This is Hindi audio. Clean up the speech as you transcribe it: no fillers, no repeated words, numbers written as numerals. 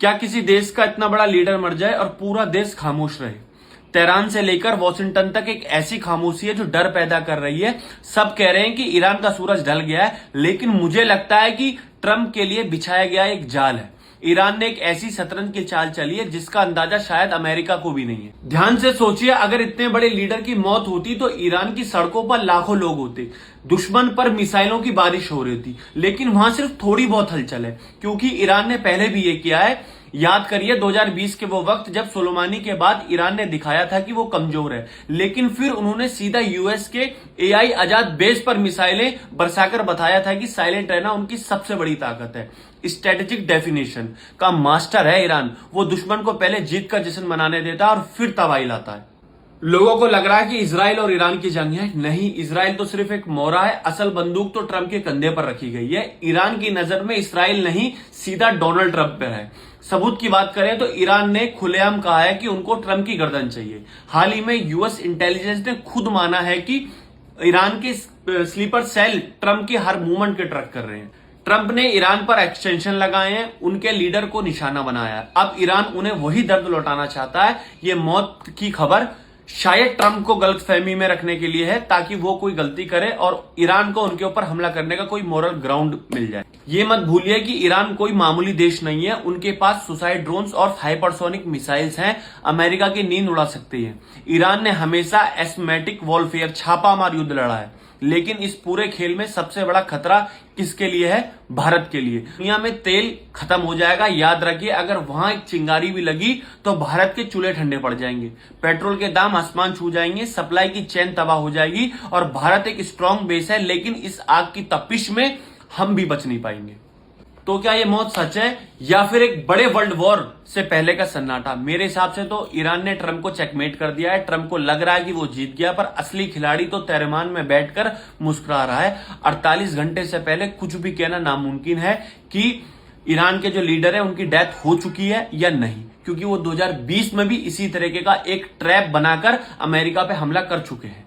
क्या किसी देश का इतना बड़ा लीडर मर जाए और पूरा देश खामोश रहे? तेहरान से लेकर वॉशिंगटन तक एक ऐसी खामोशी है जो डर पैदा कर रही है। सब कह रहे हैं कि ईरान का सूरज ढल गया है, लेकिन मुझे लगता है कि ट्रंप के लिए बिछाया गया एक जाल है। ईरान ने एक ऐसी शतरंज की चाल चली है जिसका अंदाजा शायद अमेरिका को भी नहीं है। ध्यान से सोचिए, अगर इतने बड़े लीडर की मौत होती तो ईरान की सड़कों पर लाखों लोग होते, दुश्मन पर मिसाइलों की बारिश हो रही थी, लेकिन वहां सिर्फ थोड़ी बहुत हलचल है, क्योंकि ईरान ने पहले भी ये किया है। याद करिए 2020 के वो वक्त जब सुलेमानी के बाद ईरान ने दिखाया था कि वो कमजोर है, लेकिन फिर उन्होंने सीधा यूएस के एआई आजाद बेस पर मिसाइलें बरसाकर बताया था कि साइलेंट रहना उनकी सबसे बड़ी ताकत है। स्ट्रेटेजिक डेफिनेशन का मास्टर है ईरान। वो दुश्मन को पहले जीत का जश्न मनाने देता है और फिर तबाही लाता है। लोगों को लग रहा है कि इजराइल और ईरान की जंग है। नहीं, इजराइल तो सिर्फ एक मोहरा है, असल बंदूक तो ट्रंप के कंधे पर रखी गई है। ईरान की नजर में इजराइल नहीं, सीधा डोनाल्ड ट्रंप पर है। सबूत की बात करें तो ईरान ने खुलेआम कहा है कि उनको ट्रंप की गर्दन चाहिए। हाल ही में यूएस इंटेलिजेंस ने खुद माना है कि ईरान के स्लीपर सेल ट्रंप की हर मूवमेंट के ट्रैक कर रहे हैं। ट्रंप ने ईरान पर एक्सटेंशन लगाए हैं, उनके लीडर को निशाना बनाया है। अब ईरान उन्हें वही दर्द लौटाना चाहता है। ये मौत की खबर शायद ट्रंप को गलतफहमी में रखने के लिए है, ताकि वो कोई गलती करे और ईरान को उनके ऊपर हमला करने का कोई मोरल ग्राउंड मिल जाए। ये मत भूलिए कि ईरान कोई मामूली देश नहीं है। उनके पास सुसाइड ड्रोन्स और हाइपरसोनिक मिसाइल्स हैं, अमेरिका की नींद उड़ा सकती है। ईरान ने हमेशा एसमेटिक वॉरफेयर, छापामार युद्ध लड़ा है, लेकिन इस पूरे खेल में सबसे बड़ा खतरा किसके लिए है? भारत के लिए। दुनिया में तेल खत्म हो जाएगा, याद रखिए। अगर वहां एक चिंगारी भी लगी तो भारत के चूल्हे ठंडे पड़ जाएंगे, पेट्रोल के दाम आसमान छू जाएंगे, सप्लाई की चेन तबाह हो जाएगी। और भारत एक स्ट्रांग बेस है, लेकिन इस आग की तपिश में हम भी बच नहीं पाएंगे। तो क्या ये मौत सच है या फिर एक बड़े वर्ल्ड वॉर से पहले का सन्नाटा? मेरे हिसाब से तो ईरान ने ट्रंप को चेकमेट कर दिया है। ट्रंप को लग रहा है कि वो जीत गया, पर असली खिलाड़ी तो तेहरान में बैठकर मुस्कुरा रहा है। 48 घंटे से पहले कुछ भी कहना नामुमकिन है कि ईरान के जो लीडर है उनकी डेथ हो चुकी है या नहीं, क्योंकि वो 2020 में भी इसी तरीके का एक ट्रैप बनाकर अमेरिका पे हमला कर चुके हैं।